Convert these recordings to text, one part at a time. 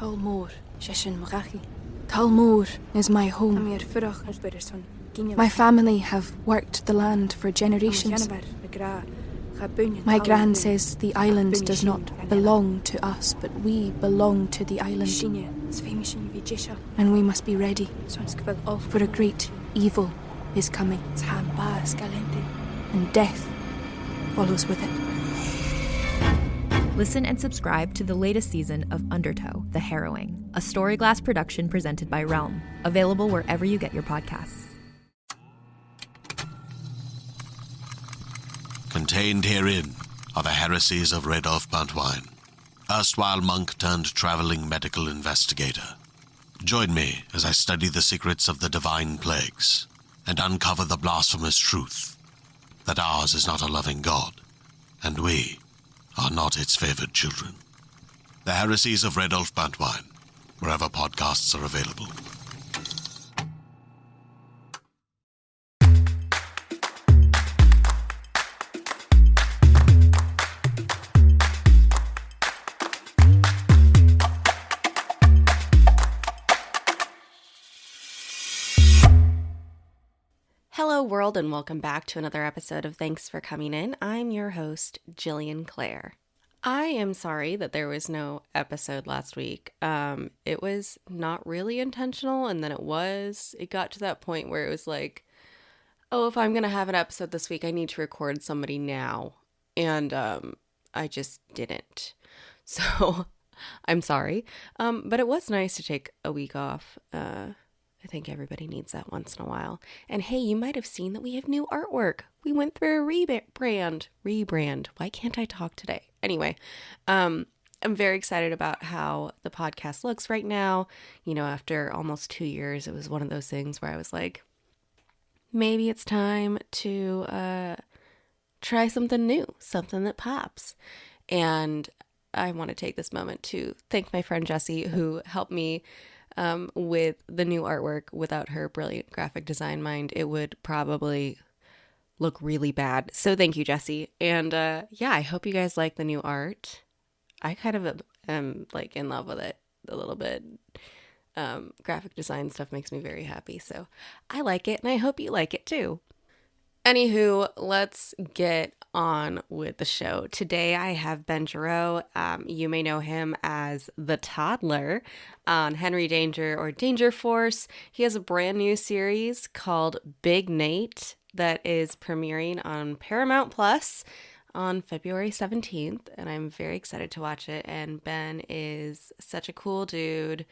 Talmor, Shishin Magachi. Talmor is my home. My family have worked the land for generations. My gran says the island does not belong to us, but we belong to the island. And we must be ready, for a great evil is coming. And death follows with it. Listen and subscribe to the latest season of Undertow, The Harrowing, a Storyglass production presented by Realm, available wherever you get your podcasts. Contained herein are the heresies of Radolf Buntwine, erstwhile monk turned traveling medical investigator. Join me as I study the secrets of the divine plagues and uncover the blasphemous truth that ours is not a loving God, and we are not its favored children. The heresies of Radolf Buntwine, wherever podcasts are available. Hello world, and welcome back to another episode of Thanks for Coming In. I'm your host, Jillian Clare. I am sorry that there was no episode last week. It was not really intentional, and then it got to that point where it was like, oh, if I'm going to have an episode this week, I need to record somebody now. And I just didn't. So I'm sorry. But it was nice to take a week off. I think everybody needs that once in a while. And hey, you might have seen that we have new artwork. We went through a rebrand. Why can't I talk today? Anyway, I'm very excited about how the podcast looks right now. You know, after almost 2 years, it was one of those things where I was like, maybe it's time to try something new, something that pops. And I want to take this moment to thank my friend Jessie, who helped me with the new artwork. Without her brilliant graphic design mind, it would probably look really bad. So thank you, Jessie. And yeah, I hope you guys like the new art. I kind of am like in love with it a little bit. Graphic design stuff makes me very happy. So I like it, and I hope you like it too. Anywho, let's get on with the show. Today I have Ben Giroux. You may know him as the Toddler on Henry Danger or Danger Force. He has a brand new series called Big Nate that is premiering on Paramount Plus on February 17th, and I'm very excited to watch it. And Ben is such a cool dude,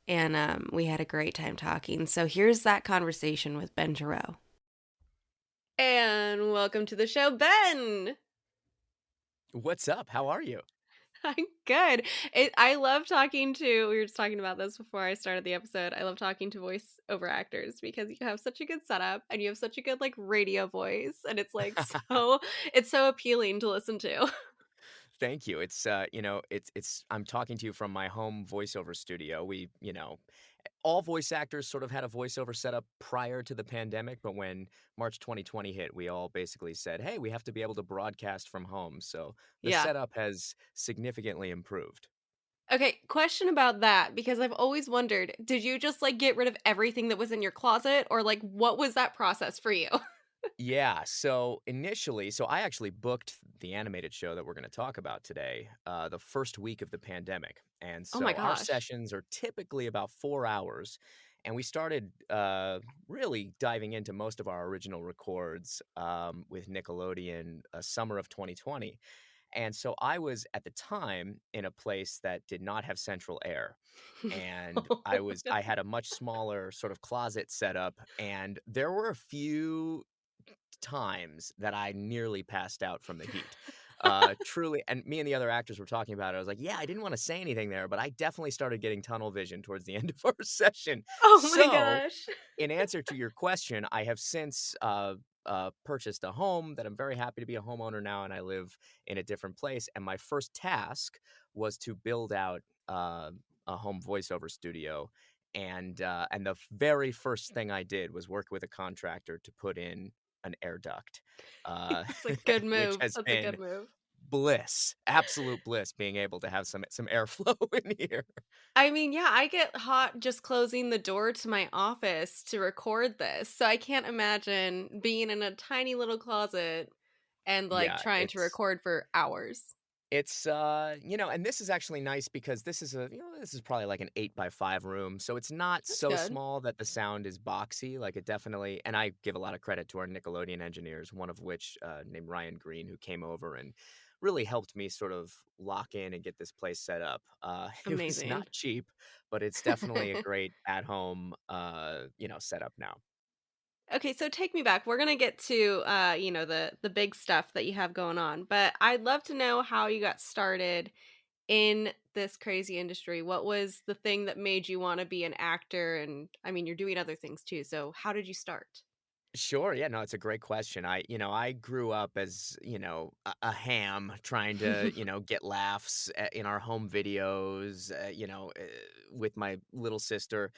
and we had a great time talking. So here's that conversation with Ben Giroux. And welcome to the show, Ben. What's up? How are you? I'm good. I love talking to, we were just talking about this before I started the episode. I love talking to voiceover actors because you have such a good setup and you have such a good like radio voice, and it's like it's so appealing to listen to. Thank you. It's it's I'm talking to you from my home voiceover studio. We, all voice actors sort of had a voiceover setup prior to the pandemic, but when March 2020 hit, we all basically said, "Hey, we have to be able to broadcast from home." So the Yeah. setup has significantly improved. Okay, question about that, because I've always wondered, did you just like get rid of everything that was in your closet, or like what was that process for you? Yeah, so initially, I actually booked the animated show that we're going to talk about today, the first week of the pandemic. And Oh so my our gosh. sessions are typically about 4 hours. And we started really diving into most of our original records with Nickelodeon, summer of 2020. And so I was at the time in a place that did not have central air. And I had a much smaller sort of closet setup, and there were a few times that I nearly passed out from the heat. Truly, and me and the other actors were talking about it. I was like, yeah, I didn't want to say anything there, but I definitely started getting tunnel vision towards the end of our session. Oh my So, gosh. in answer to your question, I have since purchased a home that I'm very happy to be a homeowner now, and I live in a different place. And my first task was to build out a home voiceover studio. And the very first thing I did was work with a contractor to put in an air duct, It's a good which move. has That's a been good move. bliss, absolute bliss being able to have some airflow in here. I mean, yeah, I get hot just closing the door to my office to record this. So I can't imagine being in a tiny little closet and like Yeah, trying to record for hours. it's and this is actually nice because this is this is probably like an 8 by 5 room, so it's not That's so good. small that the sound is boxy. Like it definitely, and I give a lot of credit to our Nickelodeon engineers, one of which named Ryan Green, who came over and really helped me sort of lock in and get this place set up. It was Amazing. not cheap, but it's definitely a great at home setup now. Okay, so take me back. We're gonna get to the big stuff that you have going on, but I'd love to know how you got started in this crazy industry. What was the thing that made you want to be an actor? And I mean, you're doing other things too. So how did you start? Sure. Yeah. No, it's a great question. I grew up as, a ham trying to, get laughs in our home videos, with my little sister.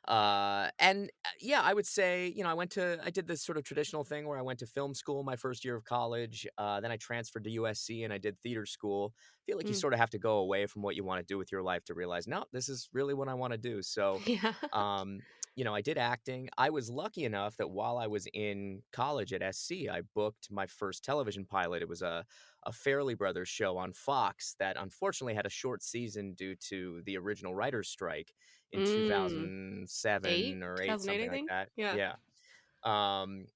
Yeah, I would say, I did this sort of traditional thing where I went to film school my first year of college. Then I transferred to USC and I did theater school. I feel like you Mm, sort of have to go away from what you want to do with your life to realize, no, this is really what I want to do. So, yeah. um, I did acting. I was lucky enough that while I was in college at SC, I booked my first television pilot. It was a Fairley Brothers show on Fox that unfortunately had a short season due to the original writers' strike in Mm. 2007 Eight? or 8, 2008, something I like think. that. Yeah. Yeah. Um,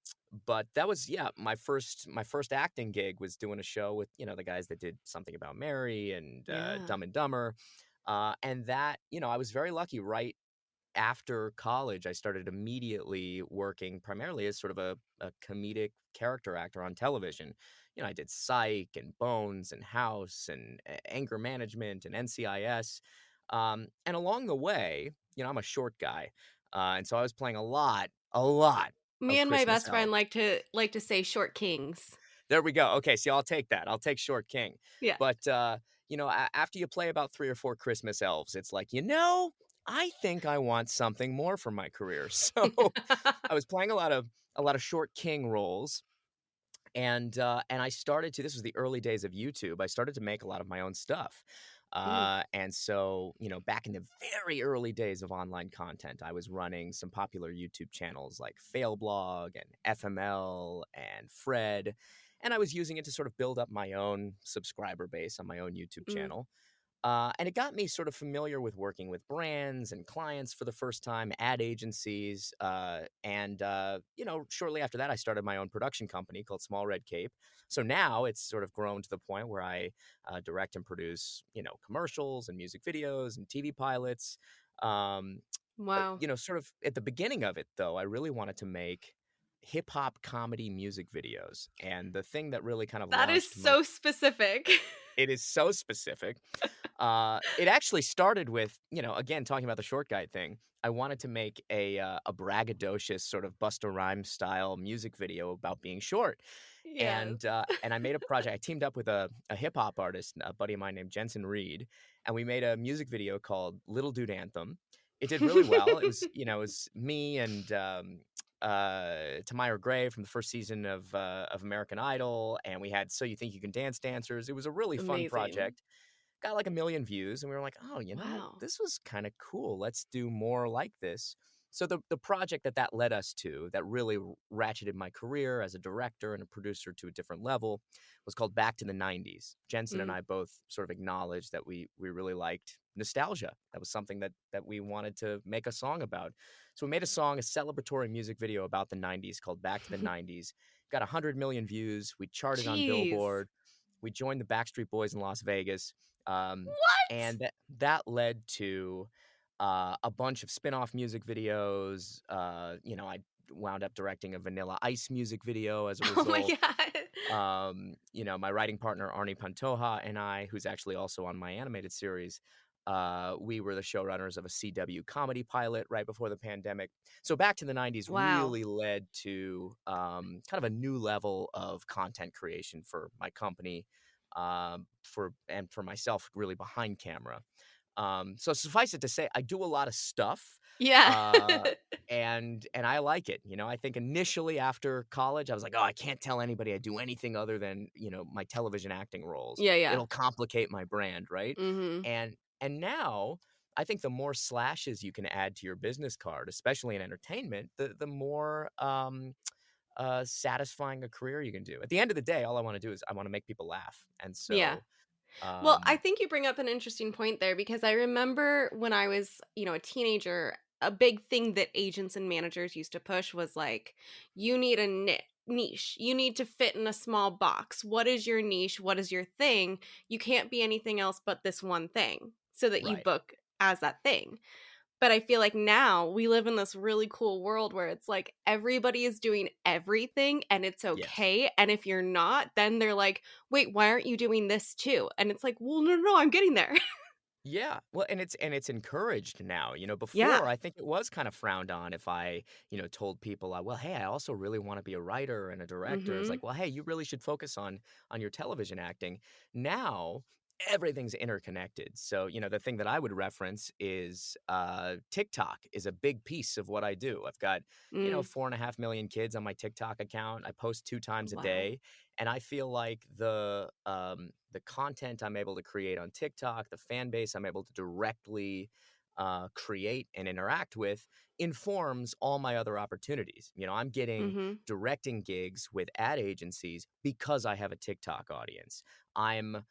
but that was, yeah, my first acting gig was doing a show with the guys that did Something About Mary and Yeah. Dumb and Dumber. And that, I was very lucky. Right after college, I started immediately working primarily as sort of a comedic character actor on television. I did Psych and Bones and House and Anger Management and NCIS. And along the way, I'm a short guy. And so I was playing a lot Me of and my Christmas best friend elves. like to say short kings. There we go. Okay, see, I'll take that. I'll take Short King. Yeah. But after you play about 3 or 4 Christmas elves, it's like, I think I want something more for my career. So I was playing a lot of Short King roles, and I started to. This was the early days of YouTube. I started to make a lot of my own stuff. Mm, And so, back in the very early days of online content, I was running some popular YouTube channels like Failblog and FML and Fred. And I was using it to sort of build up my own subscriber base on my own YouTube mm, channel. And it got me sort of familiar with working with brands and clients for the first time, ad agencies. Shortly after that, I started my own production company called Small Red Cape. So now it's sort of grown to the point where I direct and produce, commercials and music videos and TV pilots. Um, wow. Sort of at the beginning of it, though, I really wanted to make hip hop comedy music videos. And the thing that really kind of That is launched my so specific. it is so specific. It actually started with, again, talking about the short guy thing. I wanted to make a braggadocious sort of Busta Rhymes style music video about being short, Yes. and I made a project. I teamed up with a hip hop artist, a buddy of mine named Jensen Reed, and we made a music video called "Little Dude Anthem." It did really well. It was me and Tamira Gray from the first season of American Idol, and we had So You Think You Can Dance dancers. It was a really fun Amazing. project. Got like 1 million views, and we were like, oh, Wow. this was kind of cool. Let's do more like this. So the project that led us to, that really ratcheted my career as a director and a producer to a different level, was called Back to the 90s. Jensen and Mm, I both sort of acknowledged that we really liked nostalgia. That was something that we wanted to make a song about. So we made a celebratory music video about the 90s called Back to the 90s. Got 100 million views. We charted on jeez. Billboard. We joined the Backstreet Boys in Las Vegas. Um, What? and that led to a bunch of spin-off music videos. I wound up directing a Vanilla Ice music video as a Oh my result. god. My writing partner Arnie Pantoja and I, who's actually also on my animated series, we were the showrunners of a CW comedy pilot right before the pandemic. So Back to the 90s Wow. really led to kind of a new level of content creation for my company, for myself, really behind camera. So suffice it to say, I do a lot of stuff. Yeah. Uh, and I like it. I think initially after college, I was like, oh, I can't tell anybody I do anything other than my television acting roles. Yeah, yeah. It'll complicate my brand, right? Mm-hmm. And now I think the more slashes you can add to your business card, especially in entertainment, the more satisfying a career you can do. At the end of the day, all I want to do is I want to make people laugh, and Yeah. so Well, I um, think you bring up an interesting point there because I remember when I was, a teenager, a big thing that agents and managers used to push was like, you need a niche. You need to fit in a small box. What is your niche? What is your thing? You can't be anything else but this one thing so that you right. book as that thing. But I feel like now we live in this really cool world where it's like everybody is doing everything and it's Yes. okay. And if you're not, then they're like, wait, why aren't you doing this too? And it's like, well, no, no, I'm getting there. Yeah, well, and it's encouraged now. Yeah. Before I think it was kind of frowned on if I, told people, well, hey, I also really want to be a writer and a director. It's Mm-hmm. like, well, hey, you really should focus on your television acting. Now everything's interconnected. So, the thing that I would reference is TikTok is a big piece of what I do. I've got, Mm. 4.5 million kids on my TikTok account. I post 2 times a Wow. day. And I feel like the content I'm able to create on TikTok, the fan base I'm able to directly create and interact with informs all my other opportunities. I'm getting Mm-hmm. directing gigs with ad agencies because I have a TikTok audience. I'm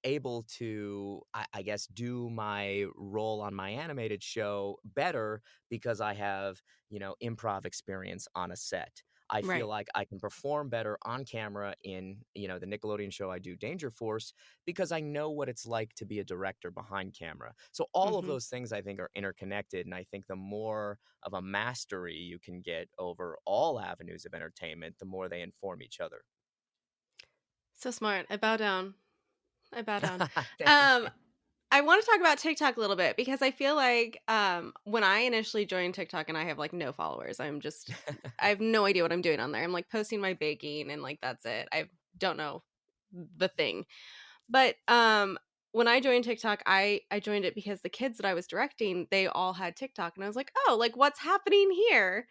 able to, I guess, do my role on my animated show better because I have, improv experience on a set. I feel Right. like I can perform better on camera in, the Nickelodeon show I do, Danger Force, because I know what it's like to be a director behind camera. So all of Mm-hmm. those things I think are interconnected. And I think the more of a mastery you can get over all avenues of entertainment, the more they inform each other. So smart. I bow down. I bow down. Thank Um, you. I want to talk about TikTok a little bit because I feel like when I initially joined TikTok and I have like no followers, I have no idea what I'm doing on there. I'm like posting my baking and like that's it. I don't know the thing. But when I joined TikTok, I joined it because the kids that I was directing, they all had TikTok and I was like, "Oh, like what's happening here?"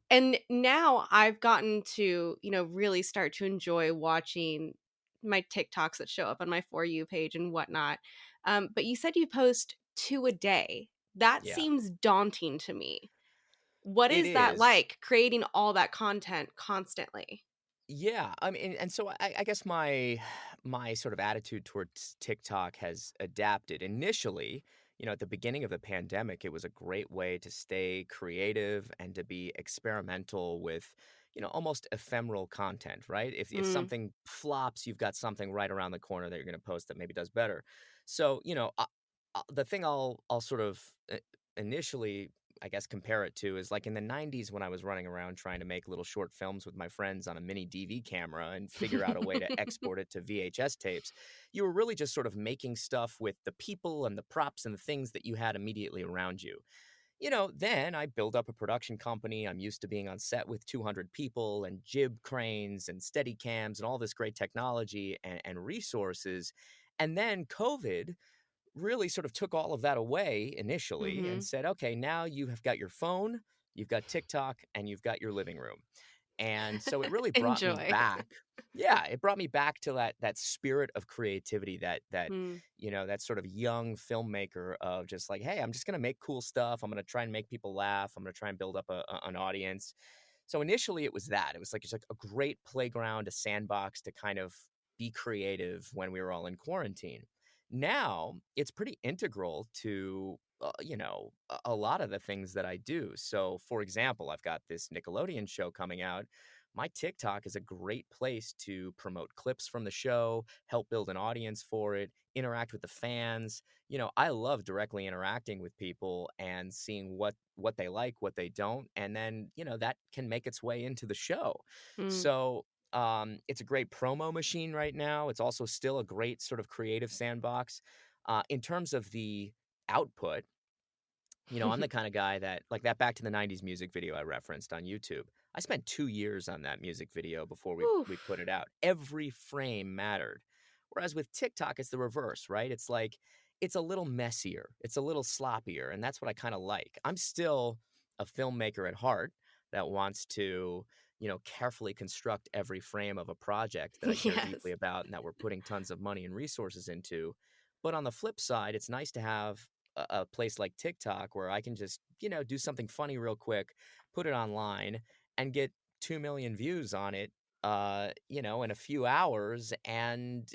And now I've gotten to, really start to enjoy watching my TikToks that show up on my For You page and whatnot. But you said you post 2 a day. That Yeah, seems daunting to me. What it is that is. like creating all that content constantly? Yeah, I mean, and so I guess my sort of attitude towards TikTok has adapted. Initially, at the beginning of the pandemic, it was a great way to stay creative and to be experimental with, almost ephemeral content, right? If Mm, something flops, you've got something right around the corner that you're going to post that maybe does better. So, the thing I'll sort of initially I guess compare it to is like in the 90s when I was running around trying to make little short films with my friends on a mini DV camera and figure out a way to export it to VHS tapes. You were really just sort of making stuff with the people and the props and the things that you had immediately around you. Then I build up a production company. I'm used to being on set with 200 people and jib cranes and steady cams and all this great technology and resources. And then COVID really sort of took all of that away initially and mhm. said, okay, now you have got your phone, you've got TikTok, and you've got your living room. And so it really brought me Enjoy. back. Yeah, it brought me back to that spirit of creativity, that Mm, that sort of young filmmaker of just like, hey, I'm just gonna make cool stuff. I'm gonna try and make people laugh. I'm gonna try and build up an audience. So initially it was that. It was like it's like a great playground, a sandbox to kind of be creative when we were all in quarantine. Now it's pretty integral to a lot of the things that I do. So for example, I've got this Nickelodeon show coming out. My TikTok is a great place to promote clips from the show, help build an audience for it, interact with the fans. I love directly interacting with people and seeing what they like, what they don't, and then, that can make its way into the show. mm. So, it's a great promo machine right now. It's also still a great sort of creative sandbox. In terms of the output, I'm the kind of guy that, like that Back to the 90s music video I referenced on YouTube. I spent 2 years on that music video before we put Oof. it out. Every frame mattered. Whereas with TikTok, it's the reverse, right? It's like, it's a little messier, it's a little sloppier, and that's what I kind of like. I'm still a filmmaker at heart that wants to, carefully construct every frame of a project that I care Yes. deeply about and that we're putting tons of money and resources into. But on the flip side, it's nice to have a place like TikTok where I can just, do something funny real quick, put it online, and get 2 million views on it, in a few hours, and,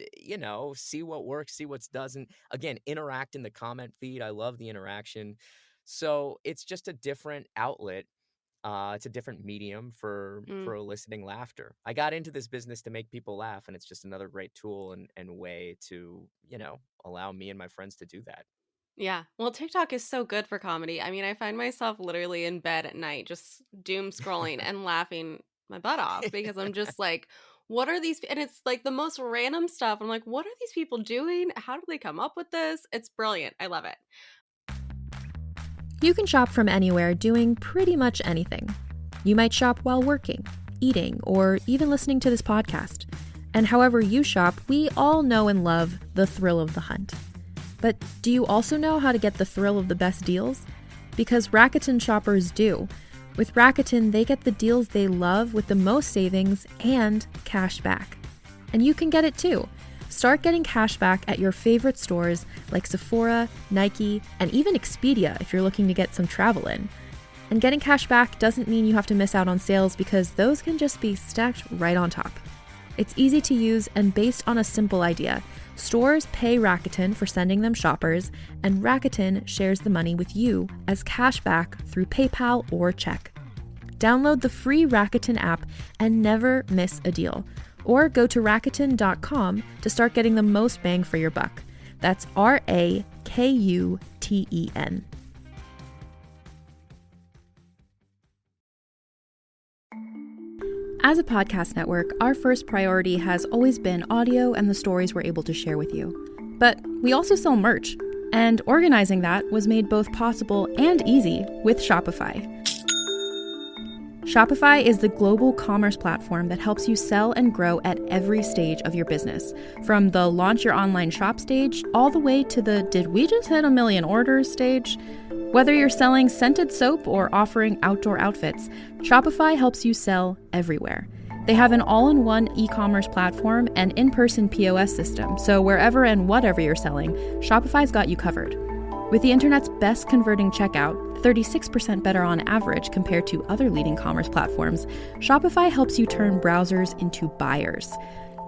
see what works, see what doesn't. Again, interact in the comment feed. I love the interaction. So it's just a different outlet. It's a different medium for Mm. eliciting laughter. I got into this business to make people laugh, and it's just another great tool and way to, allow me and my friends to do that. Yeah. Well, TikTok is so good for comedy. I mean, I find myself literally in bed at night just doom scrolling and laughing my butt off because I'm just like, what are these? And it's like the most random stuff. I'm like, what are these people doing? How do they come up with this? It's brilliant. I love it. You can shop from anywhere doing pretty much anything. You might shop while working, eating, or even listening to this podcast. And however you shop, we all know and love the thrill of the hunt. But do you also know how to get the thrill of the best deals? Because Rakuten shoppers do. With Rakuten, they get the deals they love with the most savings and cash back. And you can get it too. Start getting cash back at your favorite stores like Sephora, Nike, and even Expedia if you're looking to get some travel in. And getting cash back doesn't mean you have to miss out on sales because those can just be stacked right on top. It's easy to use and based on a simple idea. Stores pay Rakuten for sending them shoppers, and Rakuten shares the money with you as cash back through PayPal or check. Download the free Rakuten app and never miss a deal. Or go to Rakuten.com to start getting the most bang for your buck. That's Rakuten. As a podcast network, our first priority has always been audio and the stories we're able to share with you. But we also sell merch, and organizing that was made both possible and easy with Shopify. Shopify is the global commerce platform that helps you sell and grow at every stage of your business, from the launch your online shop stage all the way to the did we just hit 1 million orders stage. Whether you're selling scented soap or offering outdoor outfits, Shopify helps you sell everywhere. They have an all-in-one e-commerce platform and in-person POS system, so wherever and whatever you're selling, Shopify's got you covered. With the internet's best converting checkout, 36% better on average compared to other leading commerce platforms, Shopify helps you turn browsers into buyers.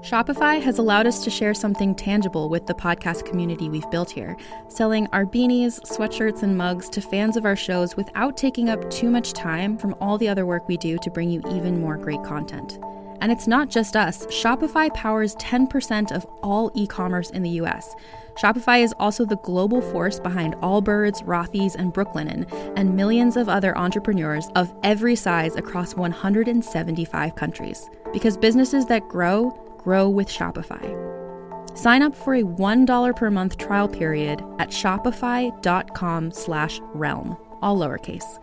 Shopify has allowed us to share something tangible with the podcast community we've built here, selling our beanies, sweatshirts, and mugs to fans of our shows without taking up too much time from all the other work we do to bring you even more great content. And it's not just us. Shopify powers 10% of all e-commerce in the US. Shopify is also the global force behind Allbirds, Rothy's, and Brooklinen, and millions of other entrepreneurs of every size across 175 countries. Because businesses that grow with Shopify. Sign up for a $1 per month trial period at shopify.com/realm, all lowercase.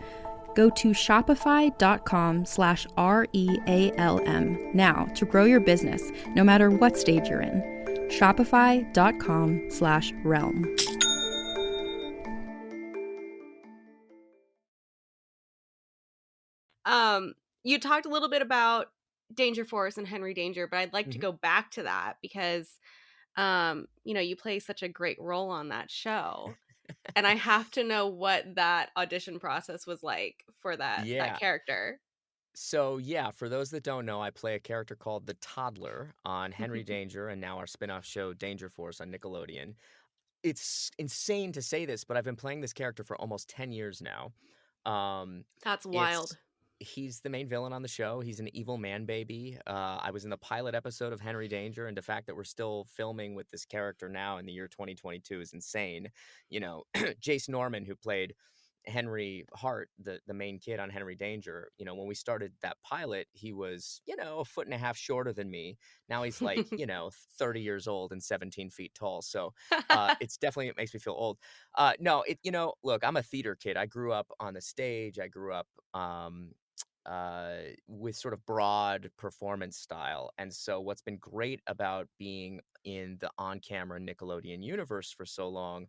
Go to shopify.com/REALM now to grow your business, no matter what stage you're in. Shopify.com/realm. You talked a little bit about Danger Force and Henry Danger, but I'd like to go back to that because, you play such a great role on that show. And I have to know what that audition process was like for that Yeah. character. So, yeah, for those that don't know, I play a character called the Toddler on Henry Danger and now our spin-off show Danger Force on Nickelodeon. It's insane to say this, but I've been playing this character for almost 10 years now. That's It's wild. He's the main villain on the show. He's an evil man baby. I was in the pilot episode of Henry Danger, and the fact that we're still filming with this character now in the year 2022 is insane. Jace Norman, who played Henry Hart, the main kid on Henry Danger, when we started that pilot, he was, a foot and a half shorter than me. Now he's like, 30 years old and 17 feet tall. So it makes me feel old. No, look, I'm a theater kid. I grew up on the stage. I grew up with sort of broad performance style. And so what's been great about being in the on-camera Nickelodeon universe for so long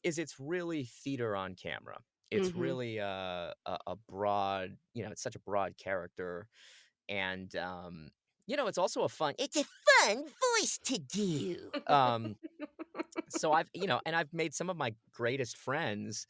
is it's really theater on camera. It's Mm-hmm. really a broad, it's such a broad character. And, it's also it's a fun voice to do. So and I've made some of my greatest friends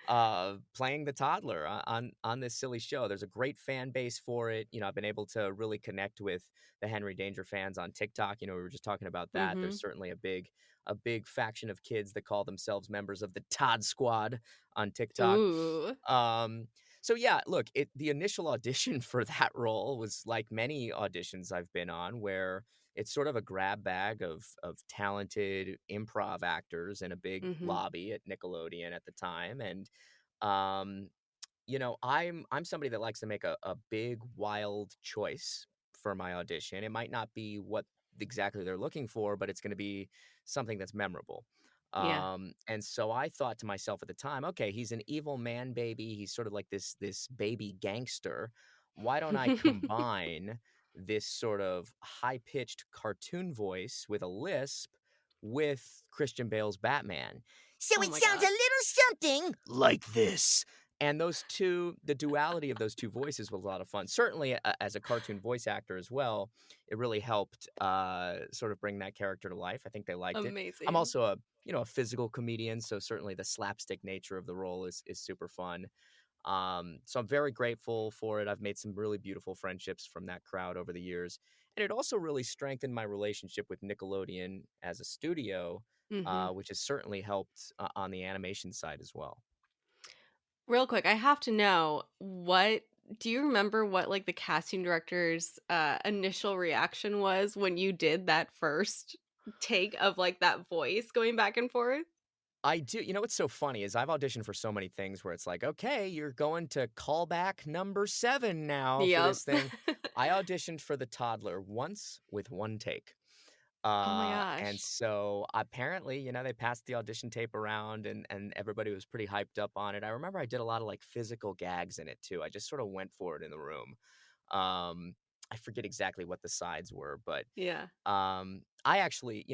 playing the toddler on this silly show. There's a great fan base for it. I've been able to really connect with the Henry Danger fans on TikTok. We were just talking about that. Mm-hmm. There's certainly a big faction of kids that call themselves members of the Todd Squad on TikTok. Ooh. Um, so yeah, look, the initial audition for that role was like many auditions I've been on, where it's sort of a grab bag of talented improv actors in a big Mm-hmm. lobby at Nickelodeon at the time. And um, I'm somebody that likes to make a big wild choice for my audition. It might not be what exactly they're looking for, but it's going to be something that's memorable. Yeah. And so I thought to myself at the time, okay, he's an evil man baby. He's sort of like this baby gangster. Why don't I combine this sort of high-pitched cartoon voice with a lisp with Christian Bale's Batman? So Oh it my sounds a gosh. little something like this. And the duality of those two voices was a lot of fun. Certainly, as a cartoon voice actor as well, it really helped sort of bring that character to life. I think they liked it. I'm Amazing. also a physical comedian, so certainly the slapstick nature of the role is super fun. So I'm very grateful for it. I've made some really beautiful friendships from that crowd over the years, and it also really strengthened my relationship with Nickelodeon as a studio, Mm-hmm. which has certainly helped on the animation side as well. Real quick, I have to know, what do you remember what like the casting director's initial reaction was when you did that first take of like that voice going back and forth? I do. What's so funny is I've auditioned for so many things where it's like, okay, you're going to callback number 7 now for Yep. this thing. I auditioned for the Toddler once with one take. Oh my And gosh. so apparently, they passed the audition tape around and everybody was pretty hyped up on it. I remember I did a lot of like physical gags in it too. I just sort of went for it in the room. I forget exactly what the sides were, but Yeah. I actually,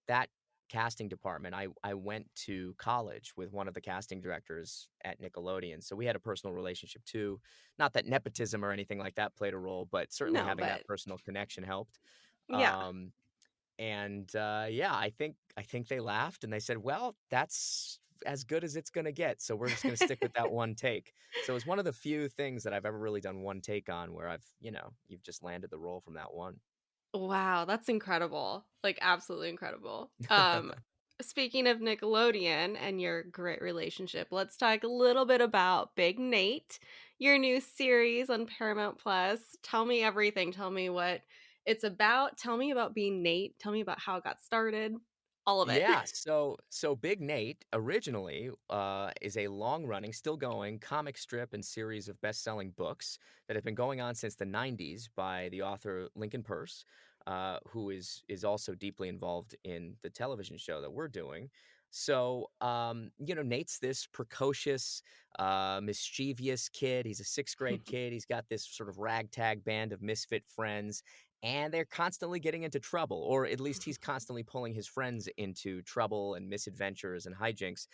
that casting department, I went to college with one of the casting directors at Nickelodeon. So we had a personal relationship too. Not that nepotism or anything like that played a role, but certainly No, having that but personal connection helped. yeah. Um, and yeah, I think they laughed and they said, "Well, that's as good as it's gonna get. So we're just gonna stick with that one take." So it's one of the few things that I've ever really done one take on where you've just landed the role from that one. Wow, that's incredible. Like absolutely incredible. Speaking of Nickelodeon and your great relationship, let's talk a little bit about Big Nate, your new series on Paramount Plus. Tell me everything. Tell me what it's about. Tell me about being Nate. Tell me about how it got started. All of it. Yeah, so Big Nate originally is a long-running, still going comic strip and series of best-selling books that have been going on since the '90s by the author Lincoln Peirce, who is also deeply involved in the television show that we're doing. So, Nate's this precocious, mischievous kid. He's a sixth grade kid. He's got this sort of ragtag band of misfit friends, and they're constantly getting into trouble, or at least he's constantly pulling his friends into trouble and misadventures and hijinks.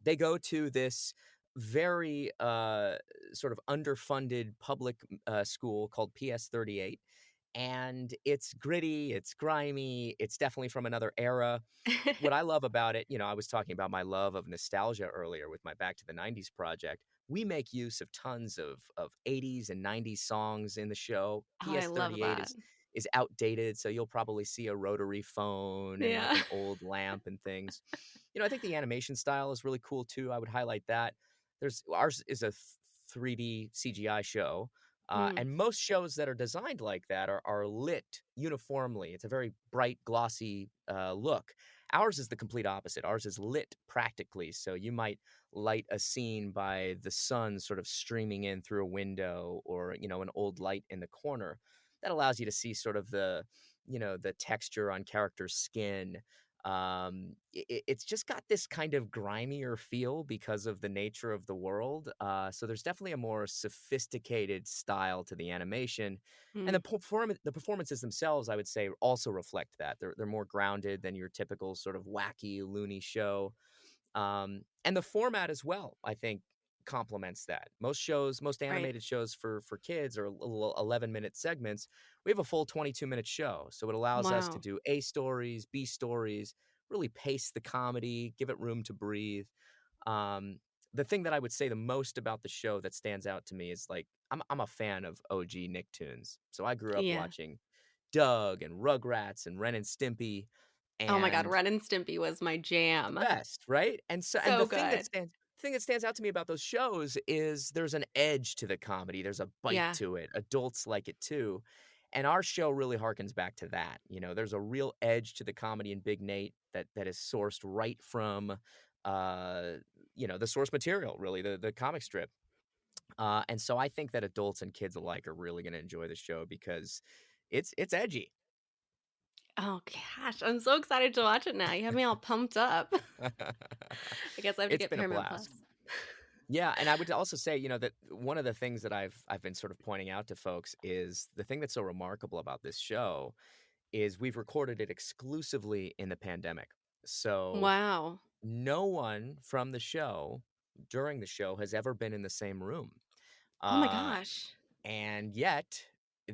They go to this very sort of underfunded public school called PS 38, and it's gritty, it's grimy, it's definitely from another era. What I love about it, I was talking about my love of nostalgia earlier with my Back to the '90s project. We make use of tons of '80s and '90s songs in the show. Oh, I PS love 38 that. is outdated, so you'll probably see a rotary phone and like Yeah. an old lamp and things. I think the animation style is really cool too. I would highlight that. There's Ours is a 3D CGI show. Mm. And most shows that are designed like that are lit uniformly. It's a very bright, glossy look. Ours is the complete opposite. Ours is lit practically. So you might light a scene by the sun sort of streaming in through a window or, an old light in the corner. That allows you to see sort of the texture on characters' skin. It's just got this kind of grimier feel because of the nature of the world. So there's definitely a more sophisticated style to the animation, and Mm. the performances themselves, I would say, also reflect that. They're more grounded than your typical sort of wacky, loony show. And the format as well, I think, complements that. Most animated shows for kids are little 11-minute segments. We have a full 22-minute show. So it allows us to Wow. do A stories, B stories, really pace the comedy, give it room to breathe. Um, the thing that I would say the most about the show that stands out to me is like I'm a fan of OG Nicktoons. So I grew up Yeah. watching Doug and Rugrats and Ren and Stimpy, Oh my God, and Ren and Stimpy was my the jam. best, right? And So good. the thing that stands out to me about those shows is there's an edge to the comedy. There's a bite Yeah. to it. Adults like it too. And our show really harkens back to that. You know, there's a real edge to the comedy in Big Nate that is sourced right from uh, the source material, really, the comic strip. And so I think that adults and kids alike are really going to enjoy the show because it's edgy. Oh gosh, I'm so excited to watch it now. You have me all pumped up. I guess I have to It's get been a Paramount blast. Plus. Yeah, and I would also say, that one of the things that I've been sort of pointing out to folks is the thing that's so remarkable about this show is we've recorded it exclusively in the pandemic. So Wow. no one from the show during the show has ever been in the same room. Oh my Uh, gosh. and yet,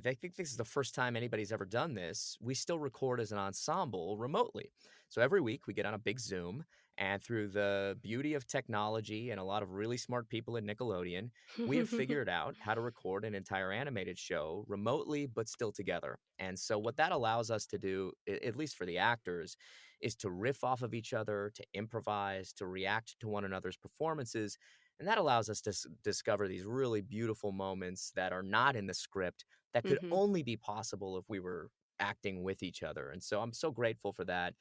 I think this is the first time anybody's ever done this. We still record as an ensemble remotely. So every week we get on a big Zoom, and through the beauty of technology and a lot of really smart people at Nickelodeon, we have figured out how to record an entire animated show remotely, but still together. And so what that allows us to do, at least for the actors, is to riff off of each other, to improvise, to react to one another's performances. And that allows us to discover these really beautiful moments that are not in the script that could hmm only be possible if we were acting with each other. And so I'm so grateful for that.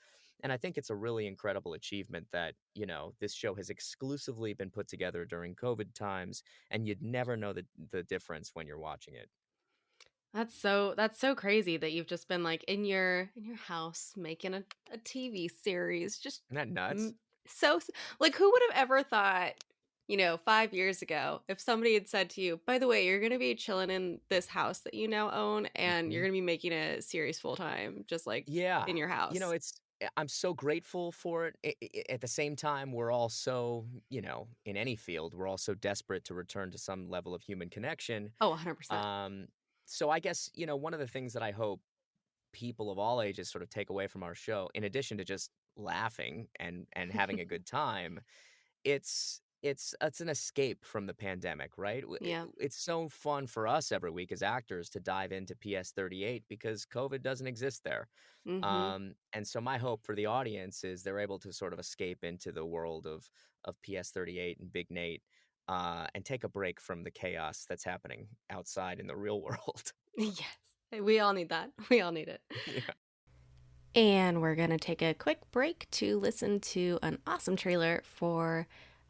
And I think it's a really incredible achievement that, this show has exclusively been put together during COVID times, and you'd never know the difference when you're watching it. That's so crazy that you've just been like in your house making a TV series. Just Isn't that nuts? m- like who would have ever thought, 5 years ago, if somebody had said to you, by the way, you're gonna be chilling in this house that you now own and you're Mhm. gonna be making a series full time, just like Yeah. in your house. I'm so grateful for it. At the same time, we're all so, in any field, we're all so desperate to return to some level of human connection. Oh, 100%. Um, so I guess, one of the things that I hope people of all ages sort of take away from our show, in addition to just laughing and having a good time, it's an escape from the pandemic, right? Yeah. It's so fun for us every week as actors to dive into PS38 because COVID doesn't exist there. hmm And so my hope for the audience is they're able to sort of escape into the world of PS38 and Big Nate, and take a break from the chaos that's happening outside in the real world. Yes. Hey, we all need that. We all need it. Yeah. And we're going to take a quick break to listen to an awesome trailer for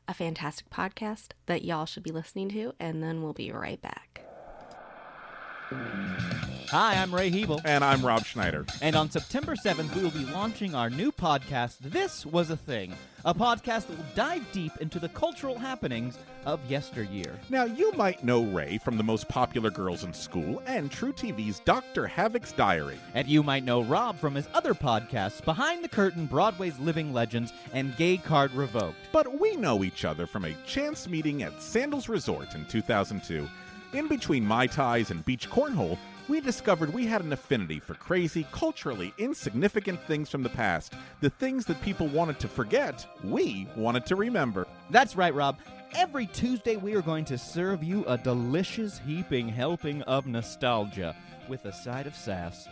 a fantastic podcast that y'all should be listening to, and then we'll be right back. Hi, I'm Ray Hebel. And I'm Rob Schneider. And on September 7th, we will be launching our new podcast, This Was a Thing, a podcast that will dive deep into the cultural happenings of yesteryear. Now, you might know Ray from the most popular girls in school and True TV's Dr. Havoc's Diary. And you might know Rob from his other podcasts, Behind the Curtain, Broadway's Living Legends, and Gay Card Revoked. But we know each other from a chance meeting at Sandals Resort in 2002. In between Mai Tais and beach cornhole, we discovered we had an affinity for crazy, culturally insignificant things from the past. The things that people wanted to forget, we wanted to remember. That's right, Rob. Every Tuesday, we are going to serve you a delicious heaping helping of nostalgia with a side of sass.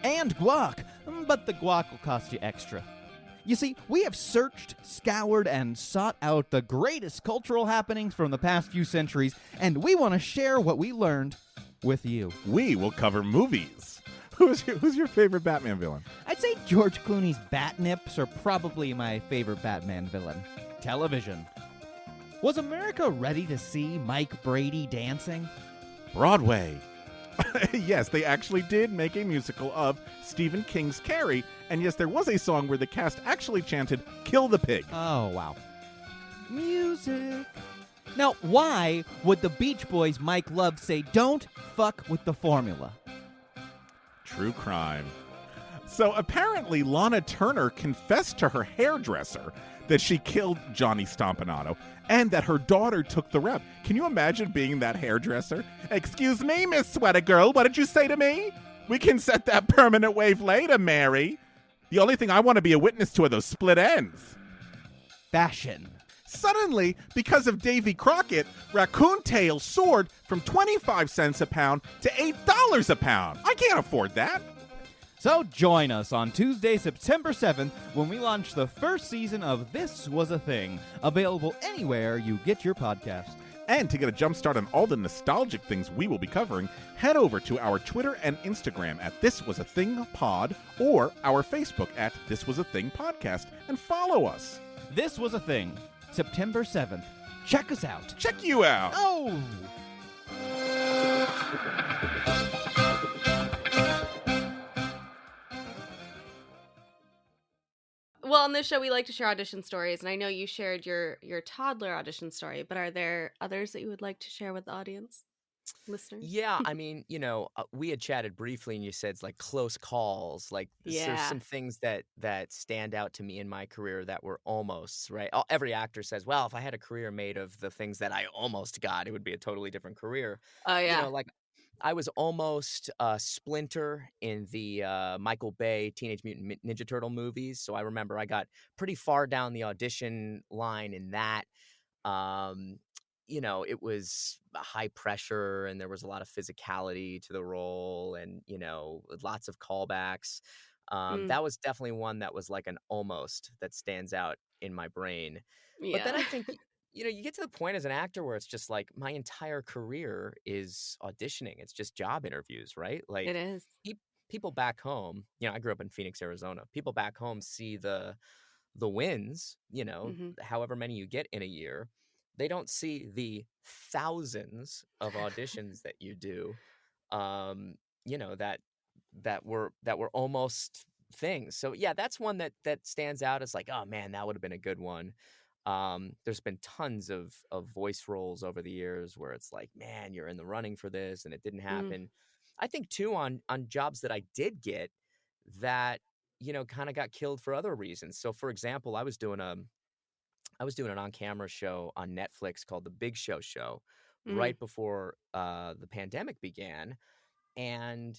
And guac, but the guac will cost you extra. You see, we have searched, scoured, and sought out the greatest cultural happenings from the past few centuries, and we want to share what we learned with you. We will cover movies. Who's your favorite Batman villain? I'd say George Clooney's Batnips are probably my favorite Batman villain. Television. Was America ready to see Mike Brady dancing? Broadway. Yes, they actually did make a musical of Stephen King's Carrie, and yes, there was a song where the cast actually chanted, "Kill the pig." Oh, wow. Music. Now, why would the Beach Boys' Mike Love say, "Don't fuck with the formula"? True crime. So apparently Lana Turner confessed to her hairdresser that she killed Johnny Stompanato and that her daughter took the rep. Can you imagine being that hairdresser? Excuse me, Miss Sweater Girl, what did you say to me? We can set that permanent wave later, Mary. The only thing I want to be a witness to are those split ends. Fashion. Suddenly, because of Davy Crockett, raccoon tail soared from 25 cents a pound to $8 a pound. I can't afford that. So join us on Tuesday, September 7th, when we launch the first season of This Was a Thing, available anywhere you get your podcast. And to get a jump start on all the nostalgic things we will be covering, head over to our Twitter and Instagram at This Was a Thing Pod or our Facebook at This Was a Thing Podcast and follow us. This Was a Thing, September 7th. Check us out. Check you out. Oh! Well, on this show, we like to share audition stories, and I know you shared your Toddler audition story, but are there others that you would like to share with the audience, listeners? Yeah, I mean, we had chatted briefly, and you said it's like close calls. Like, there's Yeah. some things that stand out to me in my career that were almost, right? Every actor says, well, if I had a career made of the things that I almost got, it would be a totally different career. Oh, yeah. Like I was almost Splinter in the Michael Bay Teenage Mutant Ninja Turtle movies. So I remember I got pretty far down the audition line in that. It was high pressure and there was a lot of physicality to the role and, lots of callbacks. That was definitely one that was like an almost that stands out in my brain. Yeah. But then I think, you get to the point as an actor where it's just like my entire career is auditioning. It's just job interviews, right? Like It is. people back home, I grew up in Phoenix, Arizona. People back home see the wins, however many you get in a year. They don't see the thousands of auditions that you do, that were almost things. So yeah, that's one that stands out as like, oh man, that would have been a good one. There's been tons of voice roles over the years where it's like, man, you're in the running for this and it didn't happen. I think too on jobs that I did get that, kind of got killed for other reasons. So for example, I was doing an on-camera show on Netflix called The Big Show Show right before the pandemic began. And,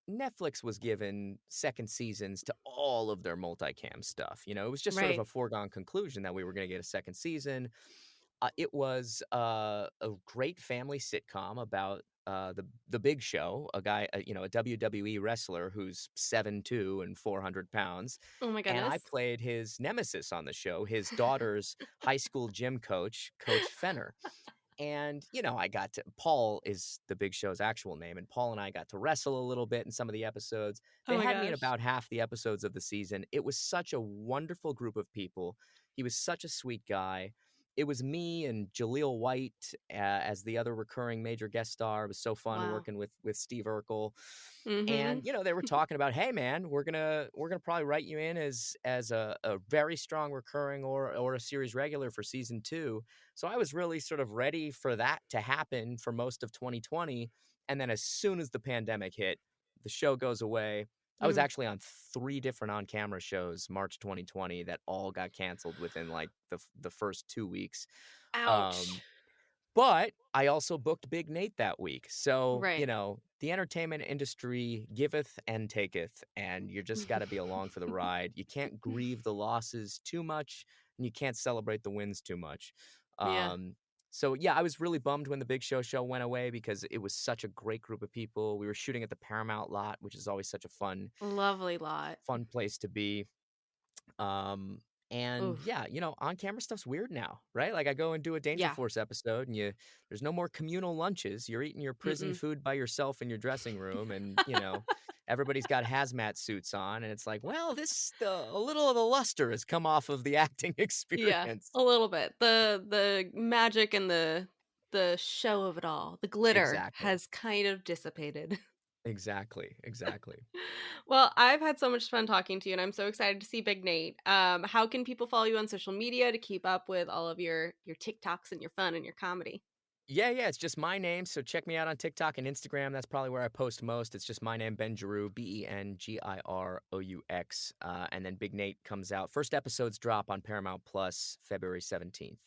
Netflix was given second seasons to all of their multicam stuff. It was just sort of Right. a foregone conclusion that we were going to get a second season. It was a great family sitcom about the Big Show, a guy, a WWE wrestler who's 7'2" and 400 pounds. Oh my And I goodness. played his nemesis on the show, his daughter's high school gym coach, Coach Fenner. And, Paul is the Big Show's actual name, and Paul and I got to wrestle a little bit in some of the episodes. Oh They my had me in gosh. about half the episodes of the season. It was such a wonderful group of people. He was such a sweet guy. It was me and Jaleel White as the other recurring major guest star. It was so fun Wow. working with Steve Urkel. Mhm. And they were talking about, hey man, we're gonna probably write you in as a very strong recurring or a series regular for season 2. So I was really sort of ready for that to happen for most of 2020. And then as soon as the pandemic hit, the show goes away. I was actually on 3 different on-camera shows March 2020 that all got canceled within like the first 2 weeks. Ouch. But I also booked Big Nate that week. So, Right. the entertainment industry giveth and taketh, and you just got to be along for the ride. You can't grieve the losses too much, and you can't celebrate the wins too much. Yeah. So, yeah, I was really bummed when the Big Show Show went away because it was such a great group of people. We were shooting at the Paramount lot, which is always such a fun Lovely lot. place to be. And Oof. yeah, on-camera stuff's weird now, right? Like I go and do a Danger Yeah. Force episode and there's no more communal lunches. You're eating your prison food by yourself in your dressing room and, everybody's got hazmat suits on and it's like, well, a little of the luster has come off of the acting Yeah, experience. a little bit. The magic and the show of it all, the glitter Exactly. has kind of dissipated. Exactly. Well, I've had so much fun talking to you, and I'm so excited to see Big Nate. How can people follow you on social media to keep up with all of your TikToks and your fun and your comedy? Yeah, it's just my name. So check me out on TikTok and Instagram. That's probably where I post most. It's just my name, Ben Giroux, Bengiroux. And then Big Nate comes out. First episodes drop on Paramount Plus February 17th.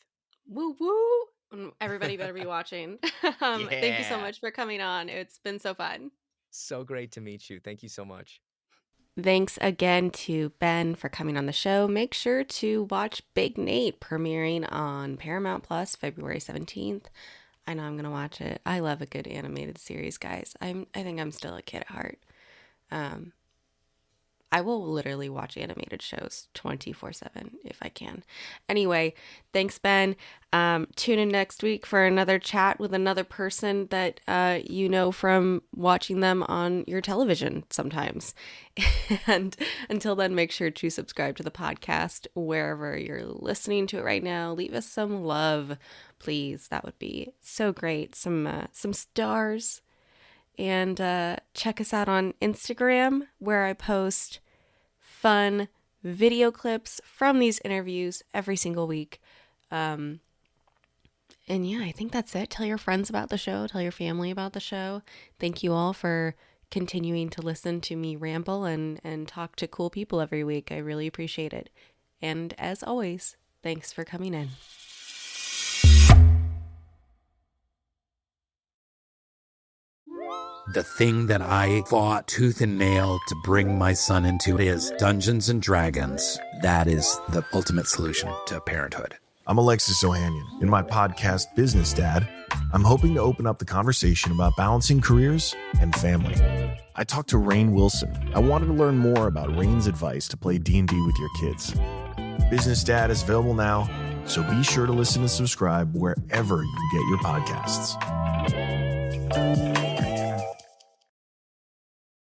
Woo woo. Everybody better be watching. Thank you so Yeah. much for coming on. It's been so fun. So great to meet you. Thank you so much. Thanks again to Ben for coming on the show. Make sure to watch Big Nate premiering on Paramount Plus February 17th. I know I'm going to watch it. I love a good animated series, guys. I think I'm still a kid at heart. I will literally watch animated shows 24/7 if I can. Anyway, thanks, Ben. Tune in next week for another chat with another person that you know from watching them on your television sometimes. And until then, make sure to subscribe to the podcast wherever you're listening to it right now. Leave us some love, please. That would be so great. Some stars. And check us out on Instagram, where I post fun video clips from these interviews every single week. And yeah, I think that's it. Tell your friends about the show. Tell your family about the show. Thank you all for continuing to listen to me ramble and talk to cool people every week. I really appreciate it. And as always, thanks for coming in. The thing that I fought tooth and nail to bring my son into is Dungeons and Dragons. That is the ultimate solution to parenthood. I'm Alexis Ohanian. In my podcast, Business Dad, I'm hoping to open up the conversation about balancing careers and family. I talked to Rainn Wilson. I wanted to learn more about Rainn's advice to play D&D with your kids. Business Dad is available now, so be sure to listen and subscribe wherever you get your podcasts.